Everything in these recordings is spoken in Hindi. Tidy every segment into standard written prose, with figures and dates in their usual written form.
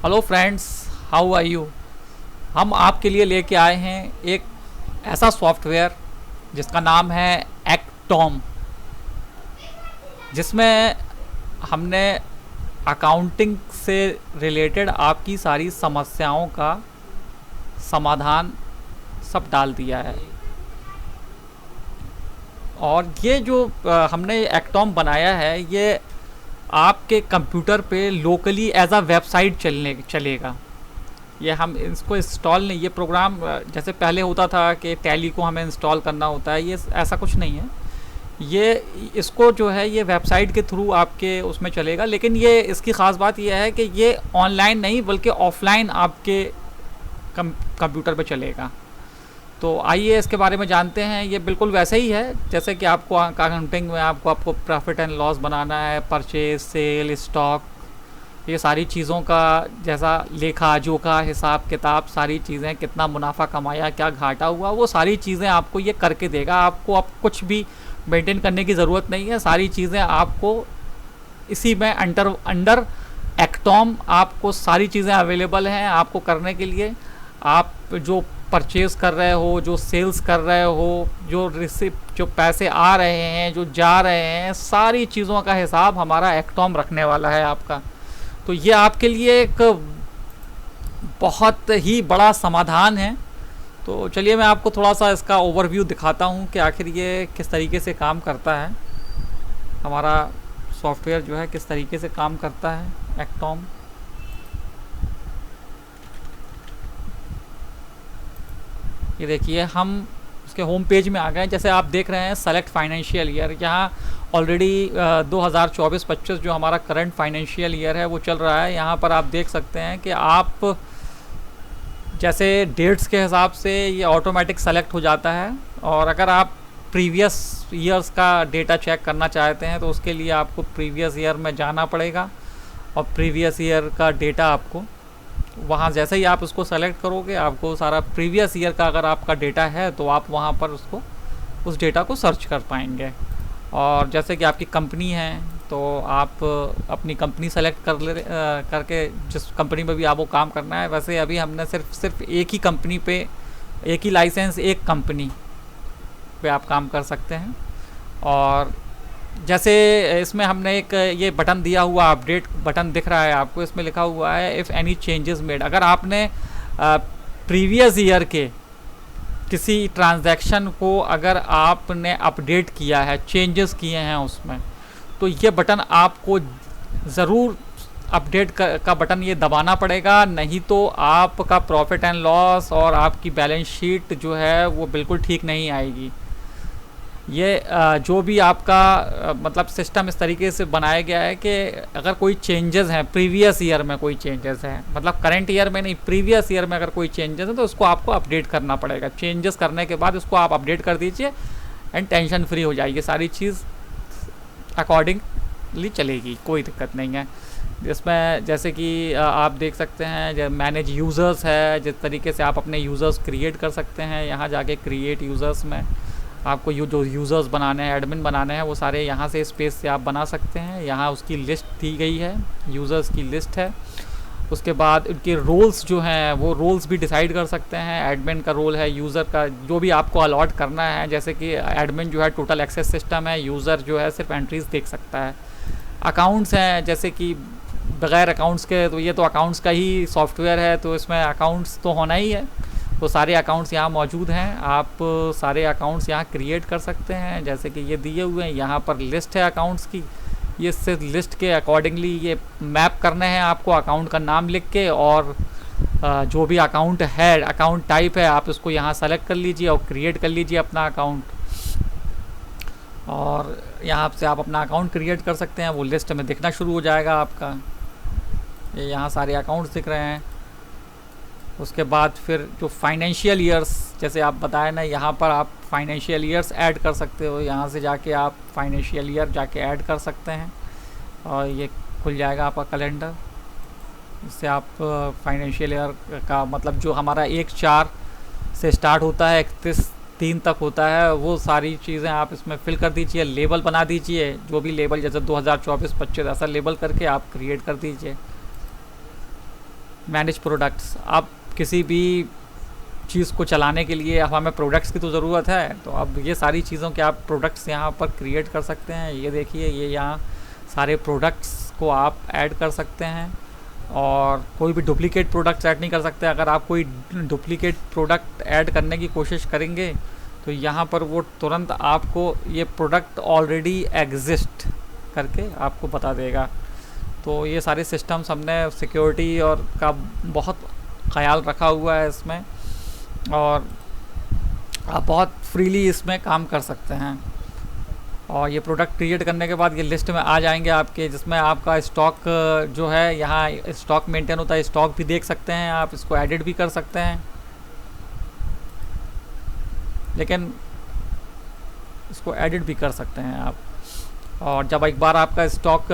Hello friends, how are you. हम आपके लिए लेके आए हैं एक ऐसा सॉफ्टवेयर जिसका नाम है एक्टॉम, जिसमें हमने अकाउंटिंग से रिलेटेड आपकी सारी समस्याओं का समाधान सब डाल दिया है। और ये जो हमने एक्टॉम बनाया है, ये आपके कंप्यूटर पे लोकली एज अ वेबसाइट चलेगा। ये हम इसको इंस्टॉल नहीं, ये प्रोग्राम जैसे पहले होता था कि टैली को हमें इंस्टॉल करना होता है, ये ऐसा कुछ नहीं है। ये इसको जो है ये वेबसाइट के थ्रू आपके उसमें चलेगा, लेकिन ये इसकी ख़ास बात यह है कि ये ऑनलाइन नहीं बल्कि ऑफलाइन आपके कंप्यूटर पे चलेगा। तो आइए इसके बारे में जानते हैं। ये बिल्कुल वैसे ही है जैसे कि आपको अकाउंटिंग में आपको प्रॉफिट एंड लॉस बनाना है, परचेज, सेल, स्टॉक, ये सारी चीज़ों का जैसा लेखा जोखा, हिसाब किताब, सारी चीज़ें, कितना मुनाफा कमाया, क्या घाटा हुआ, वो सारी चीज़ें आपको ये करके देगा। आपको अब कुछ भी मेंटेन करने की ज़रूरत नहीं है, सारी चीज़ें आपको इसी में अंडर एक्टॉम आपको सारी चीज़ें अवेलेबल हैं आपको करने के लिए। आप जो परचेज़ कर रहे हो, जो सेल्स कर रहे हो, जो रिसिप्ट, जो पैसे आ रहे हैं, जो जा रहे हैं, सारी चीज़ों का हिसाब हमारा एक्टॉम रखने वाला है आपका। तो ये आपके लिए एक बहुत ही बड़ा समाधान है। तो चलिए मैं आपको थोड़ा सा इसका ओवरव्यू दिखाता हूँ कि आखिर ये किस तरीके से काम करता है, हमारा सॉफ्टवेयर जो है किस तरीके से काम करता है एक्टॉम। ये देखिए हम उसके होम पेज में आ गए। जैसे आप देख रहे हैं सेलेक्ट फाइनेंशियल ईयर, यहाँ ऑलरेडी 2024-25 जो हमारा करंट फाइनेंशियल ईयर है वो चल रहा है। यहाँ पर आप देख सकते हैं कि आप जैसे डेट्स के हिसाब से ये ऑटोमेटिक सेलेक्ट हो जाता है। और अगर आप प्रीवियस ईयर्स का डेटा चेक करना चाहते हैं तो उसके लिए आपको प्रीवियस ईयर में जाना पड़ेगा और प्रीवियस ईयर का डेटा आपको वहाँ जैसे ही आप उसको सेलेक्ट करोगे आपको सारा प्रीवियस ईयर का अगर आपका डेटा है तो आप वहाँ पर उसको उस डेटा को सर्च कर पाएंगे। और जैसे कि आपकी कंपनी है तो आप अपनी कंपनी सेलेक्ट करके जिस कंपनी में भी आपको काम करना है, वैसे अभी हमने सिर्फ एक ही कंपनी पे, एक ही लाइसेंस, एक कंपनी पे आप काम कर सकते हैं। और जैसे इसमें हमने एक ये बटन दिया हुआ, अपडेट बटन दिख रहा है आपको, इसमें लिखा हुआ है इफ़ एनी चेंजेस मेड। अगर आपने प्रीवियस ईयर के किसी ट्रांजैक्शन को अगर आपने अपडेट किया है, चेंजेस किए हैं उसमें, तो ये बटन आपको ज़रूर अपडेट का बटन ये दबाना पड़ेगा, नहीं तो आपका प्रॉफिट एंड लॉस और आपकी बैलेंस शीट जो है वो बिल्कुल ठीक नहीं आएगी। ये जो भी आपका मतलब सिस्टम इस तरीके से बनाया गया है कि अगर कोई चेंजेस हैं प्रीवियस ईयर में, कोई चेंजेस हैं मतलब करंट ईयर में नहीं, प्रीवियस ईयर में अगर कोई चेंजेस है तो उसको आपको अपडेट करना पड़ेगा। चेंजेस करने के बाद उसको आप अपडेट कर दीजिए एंड टेंशन फ्री हो जाएगी, सारी चीज़ अकॉर्डिंगली चलेगी, कोई दिक्कत नहीं है। इसमें जैसे कि आप देख सकते हैं मैनेज यूज़र्स है, जिस तरीके से आप अपने यूज़र्स क्रिएट कर सकते हैं। यहाँ जाके क्रिएट यूज़र्स में आपको जो यूज़र्स बनाने हैं, एडमिन बनाने हैं, वो सारे यहाँ से स्पेस से आप बना सकते हैं। यहाँ उसकी लिस्ट दी गई है, यूज़र्स की लिस्ट है। उसके बाद उनके रोल्स जो हैं वो रोल्स भी डिसाइड कर सकते हैं। एडमिन का रोल है, यूज़र का जो भी आपको अलॉट करना है, जैसे कि एडमिन जो है टोटल एक्सेस सिस्टम है, यूज़र जो है सिर्फ एंट्रीज देख सकता है। अकाउंट्स हैं, जैसे कि बग़ैर अकाउंट्स के, तो ये तो अकाउंट्स का ही सॉफ्टवेयर है तो इसमें अकाउंट्स तो होना ही है, तो सारे अकाउंट्स यहाँ मौजूद हैं। आप सारे अकाउंट्स यहाँ क्रिएट कर सकते हैं, जैसे कि ये दिए हुए हैं। यहाँ पर लिस्ट है अकाउंट्स की, ये सिर्फ लिस्ट के अकॉर्डिंगली ये मैप करने हैं आपको, अकाउंट का नाम लिख के। और जो भी अकाउंट है, अकाउंट टाइप है, आप उसको यहाँ सेलेक्ट कर लीजिए और क्रिएट कर लीजिए अपना अकाउंट। और यहाँ से आप अपना अकाउंट क्रिएट कर सकते हैं, वो लिस्ट में दिखना शुरू हो जाएगा आपका। ये यहाँ सारे अकाउंट्स दिख रहे हैं। उसके बाद फिर जो फाइनेंशियल ईयर्स, जैसे आप बताए ना, यहाँ पर आप फाइनेंशियल ईयर्स ऐड कर सकते हो। यहाँ से जाके आप फाइनेंशियल ईयर जाके ऐड कर सकते हैं और ये खुल जाएगा आपका कैलेंडर। इससे आप फाइनेंशियल ईयर का मतलब जो हमारा 1/4 से स्टार्ट होता है 31/3 तक होता है, वो सारी चीज़ें आप इसमें फिल कर दीजिए। लेबल बना दीजिए, जो भी लेबल, जैसे 2024-25 ऐसा लेबल करके आप क्रिएट कर दीजिए। मैनेज प्रोडक्ट्स, आप किसी भी चीज़ को चलाने के लिए अब हमें प्रोडक्ट्स की तो ज़रूरत है, तो अब ये सारी चीज़ों के आप प्रोडक्ट्स यहाँ पर क्रिएट कर सकते हैं। ये देखिए, ये यहाँ सारे प्रोडक्ट्स को आप ऐड कर सकते हैं, और कोई भी डुप्लीकेट प्रोडक्ट्स ऐड नहीं कर सकते। अगर आप कोई डुप्लीकेट प्रोडक्ट ऐड करने की कोशिश करेंगे तो यहाँ पर वो तुरंत आपको ये प्रोडक्ट ऑलरेडी एग्जिस्ट करके आपको बता देगा। तो ये सारे सिस्टम्स हमने सिक्योरिटी और का बहुत ख्याल रखा हुआ है इसमें, और आप बहुत फ्रीली इसमें काम कर सकते हैं। और ये प्रोडक्ट क्रिएट करने के बाद ये लिस्ट में आ जाएंगे आपके, जिसमें आपका स्टॉक जो है, यहाँ स्टॉक मेंटेन होता है, स्टॉक भी देख सकते हैं आप, इसको एडिट भी कर सकते हैं। लेकिन इसको एडिट भी कर सकते हैं आप। और जब एक बार आपका स्टॉक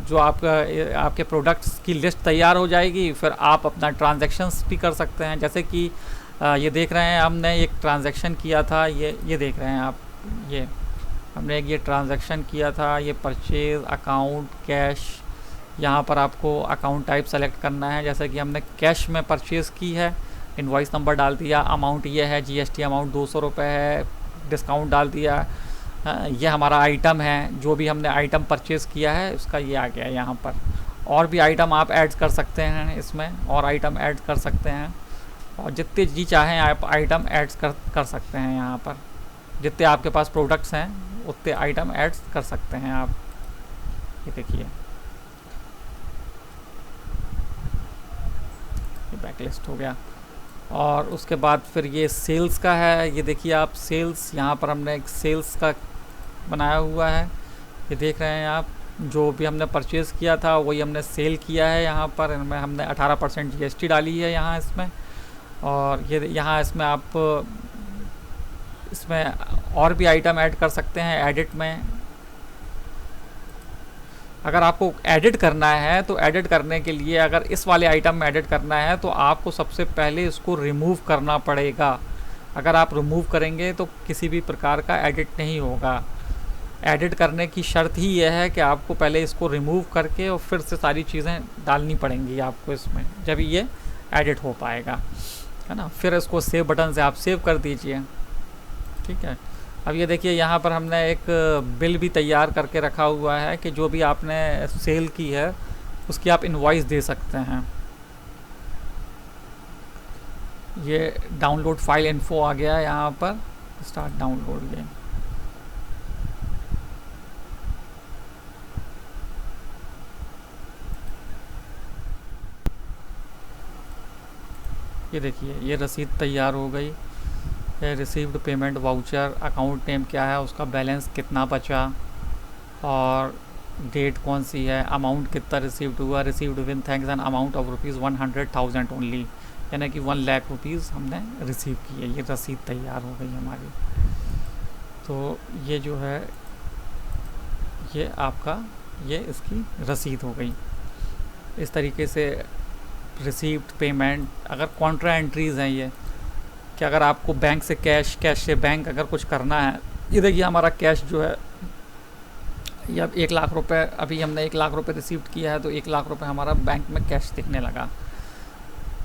जो आपके प्रोडक्ट्स की लिस्ट तैयार हो जाएगी, फिर आप अपना ट्रांजैक्शंस भी कर सकते हैं। जैसे कि ये देख रहे हैं, हमने एक ट्रांजैक्शन किया था, ये देख रहे हैं आप, ये हमने ये ट्रांजैक्शन किया था, ये परचेज़ अकाउंट कैश। यहाँ पर आपको अकाउंट टाइप सेलेक्ट करना है। जैसे कि हमने कैश में परचेज़ की है, इनवॉइस नंबर डाल दिया, अमाउंट ये है, जीएसटी अमाउंट 200 रुपये है, डिस्काउंट डाल दिया। ये हमारा आइटम है, जो भी हमने आइटम परचेज़ किया है उसका ये आ गया यहाँ पर। और भी आइटम आप ऐड कर सकते हैं इसमें, और आइटम ऐड कर सकते हैं, और जितने जी चाहें आप आइटम ऐड कर सकते हैं। यहाँ पर जितने आपके पास प्रोडक्ट्स हैं उतने आइटम ऐड कर सकते हैं आप। ये देखिए, ये बैकलिस्ट हो गया। और उसके बाद फिर ये सेल्स का है, ये देखिए आप, सेल्स, यहाँ पर हमने एक सेल्स का बनाया हुआ है। ये देख रहे हैं आप, जो भी हमने परचेज़ किया था वही हमने सेल किया है। यहाँ पर इनमें हमने 18% जीएसटी डाली है यहाँ इसमें। और ये यहाँ इसमें आप इसमें और भी आइटम ऐड कर सकते हैं एडिट में। अगर आपको एडिट करना है तो एडिट करने के लिए, अगर इस वाले आइटम में एडिट करना है तो आपको सबसे पहले इसको रिमूव करना पड़ेगा। अगर आप रिमूव करेंगे तो किसी भी प्रकार का एडिट नहीं होगा। एडिट करने की शर्त ही यह है कि आपको पहले इसको रिमूव करके और फिर से सारी चीज़ें डालनी पड़ेंगी आपको इसमें, जब ये एडिट हो पाएगा, है ना। फिर इसको सेव बटन से आप सेव कर दीजिए, ठीक है। अब ये देखिए, यहाँ पर हमने एक बिल भी तैयार करके रखा हुआ है कि जो भी आपने सेल की है उसकी आप इनवॉइस दे सकते हैं। ये डाउनलोड फाइल इन्फो आ गया है यहाँ पर, स्टार्ट डाउनलोड। ये देखिए, ये रसीद तैयार हो गई है। Received payment voucher, account name क्या है, उसका बैलेंस कितना बचा, और डेट कौन सी है, अमाउंट कितना रिसीव्ड हुआ, received win thanks an amount of ₹100,000 only, यानी कि 1 लाख रुपीज़ हमने रिसीव किए। ये रसीद तैयार हो गई हमारी। तो ये जो है, ये आपका, ये इसकी रसीद हो गई। इस तरीके से रिसीव्ड पेमेंट, अगर कॉन्ट्रा एंट्रीज़ हैं ये, कि अगर आपको बैंक से कैश से बैंक अगर कुछ करना है, ये देखिए हमारा कैश जो है, ये अब 1 लाख रुपए, अभी हमने 1 लाख रुपए रिसीव किया है, तो 1 लाख रुपए हमारा बैंक में कैश दिखने लगा।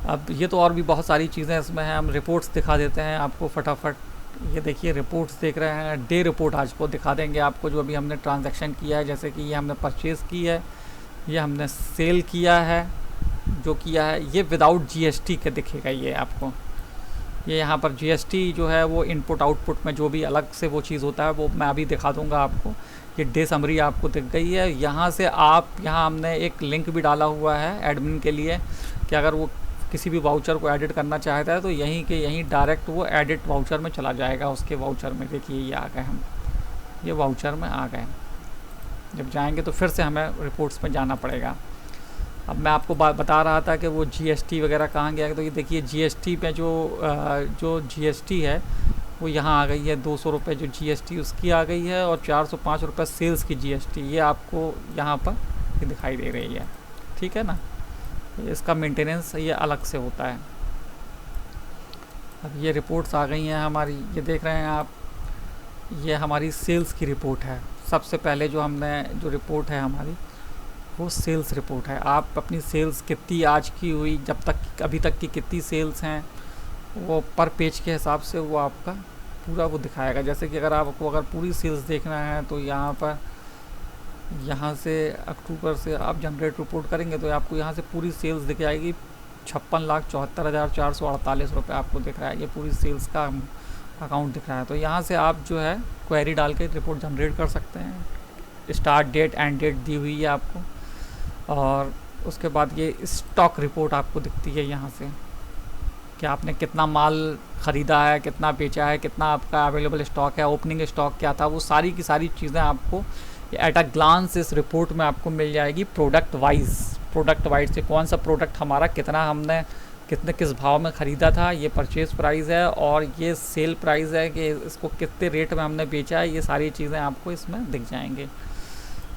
अब ये तो और भी बहुत सारी चीज़ें इसमें हैं, हम रिपोर्ट्स दिखा देते हैं आपको फटाफट। ये देखिए, रिपोर्ट्स देख रहे हैं, डे रिपोर्ट आज को दिखा देंगे आपको, जो अभी हमने ट्रांजैक्शन किया है। जैसे कि ये हमने परचेज़ की है, ये हमने सेल किया है, जो किया है, ये विदाउट जीएसटी के दिखेगा ये आपको। ये यहाँ पर जीएसटी जो है वो इनपुट आउटपुट में जो भी अलग से वो चीज़ होता है वो मैं अभी दिखा दूंगा आपको। ये डे समरी आपको दिख गई है। यहाँ से आप, यहाँ हमने एक लिंक भी डाला हुआ है एडमिन के लिए, कि अगर वो किसी भी वाउचर को एडिट करना चाहता है तो यहीं के यहीं डायरेक्ट वो एडिट वाउचर में चला जाएगा। उसके वाउचर में देखिए, ये आ गए हम, ये वाउचर में आ गए। जब जाएंगे तो फिर से हमें रिपोर्ट्स में जाना पड़ेगा। अब मैं आपको बता रहा था कि वो जीएसटी वगैरह कहाँ गया, तो ये देखिए जीएसटी पे जो जीएसटी है वो यहाँ आ गई है। 200 रुपये जो जीएसटी उसकी आ गई है, और 405 रुपये सेल्स की जीएसटी, ये आपको यहाँ पर ये दिखाई दे रही है, ठीक है ना। इसका मेंटेनेंस ये अलग से होता है। अब ये रिपोर्ट्स आ गई हैं हमारी, ये देख रहे हैं आप, ये हमारी सेल्स की रिपोर्ट है। सबसे पहले जो हमने, जो रिपोर्ट है हमारी, वो सेल्स रिपोर्ट है। आप अपनी सेल्स कितनी आज की हुई, जब तक अभी तक की कितनी सेल्स हैं, वो पर पेज के हिसाब से वो आपका पूरा वो दिखाएगा। जैसे कि अगर आपको अगर पूरी सेल्स देखना है तो यहाँ पर यहाँ से अक्टूबर से आप जनरेट रिपोर्ट करेंगे तो आपको यहाँ से पूरी सेल्स दिख जाएगी। 56,74,448 रुपये आपको दिख रहा है, ये पूरी सेल्स का अकाउंट दिख रहा है। तो यहाँ से आप जो है क्वेरी डाल के रिपोर्ट जनरेट कर सकते हैं। स्टार्ट डेट एंड डेट दी हुई है आपको, और उसके बाद ये स्टॉक रिपोर्ट आपको दिखती है यहाँ से कि आपने कितना माल ख़रीदा है, कितना बेचा है, कितना आपका अवेलेबल स्टॉक है, ओपनिंग स्टॉक क्या था, वो सारी की सारी चीज़ें आपको एट अ ग्लांस इस रिपोर्ट में आपको मिल जाएगी। प्रोडक्ट वाइज से कौन सा प्रोडक्ट हमारा कितना हमने किस भाव में ख़रीदा था, ये परचेज़ प्राइस है, और ये सेल प्राइस है कि इसको कितने रेट में हमने बेचा है। ये सारी चीज़ें आपको इसमें दिख जाएंगे।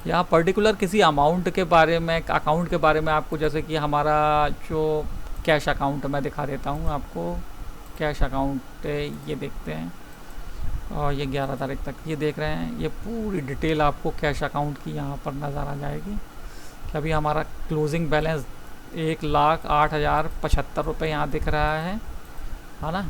यहाँ पर्टिकुलर किसी अमाउंट के बारे में, अकाउंट के बारे में आपको, जैसे कि हमारा जो कैश अकाउंट मैं दिखा देता हूँ आपको। कैश अकाउंट ये देखते हैं, और ये 11 तारीख तक ये देख रहे हैं, ये पूरी डिटेल आपको कैश अकाउंट की यहाँ पर नज़र आ जाएगी कि अभी हमारा क्लोजिंग बैलेंस 1,08,075 रुपये यहाँ दिख रहा है ना।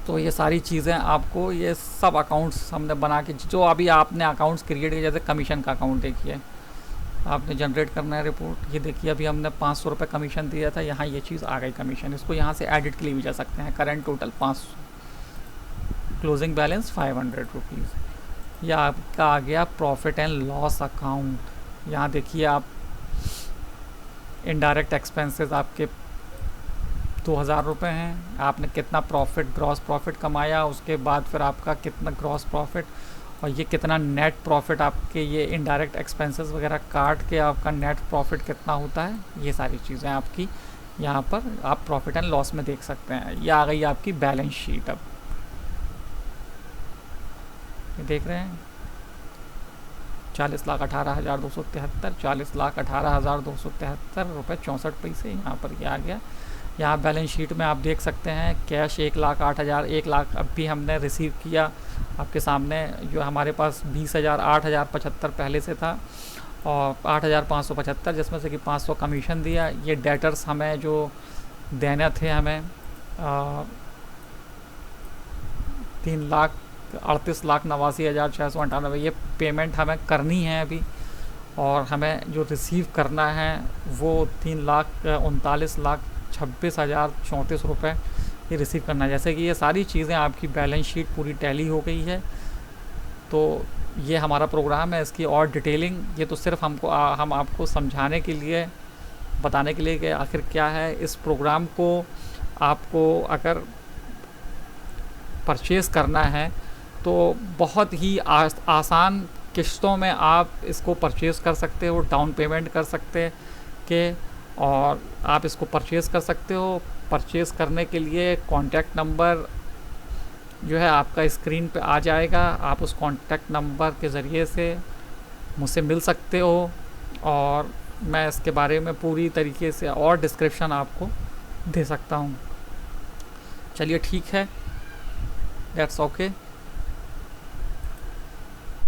तो ये सारी चीज़ें आपको, ये सब अकाउंट्स हमने बना के, जो अभी आपने अकाउंट्स क्रिएट किए, जैसे कमीशन का अकाउंट देखिए आपने जनरेट करना है रिपोर्ट। ये देखिए अभी हमने 500 रुपये कमीशन दिया था, यहाँ ये चीज़ आ गई कमीशन। इसको यहाँ से एडिट के लिए भी जा सकते हैं। Current total 500, closing balance 500 rupees. यह आपका आ गया प्रॉफिट एंड लॉस अकाउंट। यहाँ देखिए आप इनडायरेक्ट एक्सपेंसेस आपके 2,000 रुपये हैं। आपने कितना प्रॉफिट, ग्रॉस प्रॉफिट कमाया, उसके बाद फिर आपका कितना ग्रॉस प्रॉफिट, और ये कितना नेट प्रॉफिट आपके, ये इनडायरेक्ट एक्सपेंसेस वगैरह काट के आपका नेट प्रॉफिट कितना होता है। ये सारी चीज़ें आपकी यहाँ पर आप प्रॉफिट एंड लॉस में देख सकते हैं। ये आ गई आपकी बैलेंस शीट। अब ये देख रहे हैं 40,18,273, 40,18,273 रुपये 64 पैसे यहाँ पर ये आ गया। यहाँ बैलेंस शीट में आप देख सकते हैं कैश 1,08,000, 1 लाख अब भी हमने रिसीव किया आपके सामने। जो हमारे पास 20,000, 8,075 पहले से था, और 8,575 जिसमें से कि 500 कमीशन दिया। ये डेटर्स हमें जो देने थे हमें 3,38,89,698, ये पेमेंट हमें करनी है अभी, और हमें जो रिसीव करना है वो 3,39,26,034 रुपये ये रिसीव करना है। जैसे कि ये सारी चीज़ें आपकी बैलेंस शीट पूरी टैली हो गई है। तो ये हमारा प्रोग्राम है, इसकी और डिटेलिंग ये तो सिर्फ हम आपको समझाने के लिए, बताने के लिए कि आखिर क्या है इस प्रोग्राम को। आपको अगर परचेज़ करना है तो बहुत ही आसान किस्तों में आप इसको परचेज़ कर सकते हो, डाउन पेमेंट कर सकते के, और आप इसको परचेज़ कर सकते हो। परचेज़ करने के लिए कॉन्टैक्ट नंबर जो है आपका स्क्रीन पे आ जाएगा, आप उस कॉन्टैक्ट नंबर के ज़रिए से मुझसे मिल सकते हो, और मैं इसके बारे में पूरी तरीके से और डिस्क्रिप्शन आपको दे सकता हूँ। चलिए ठीक है, दैट्स ओके।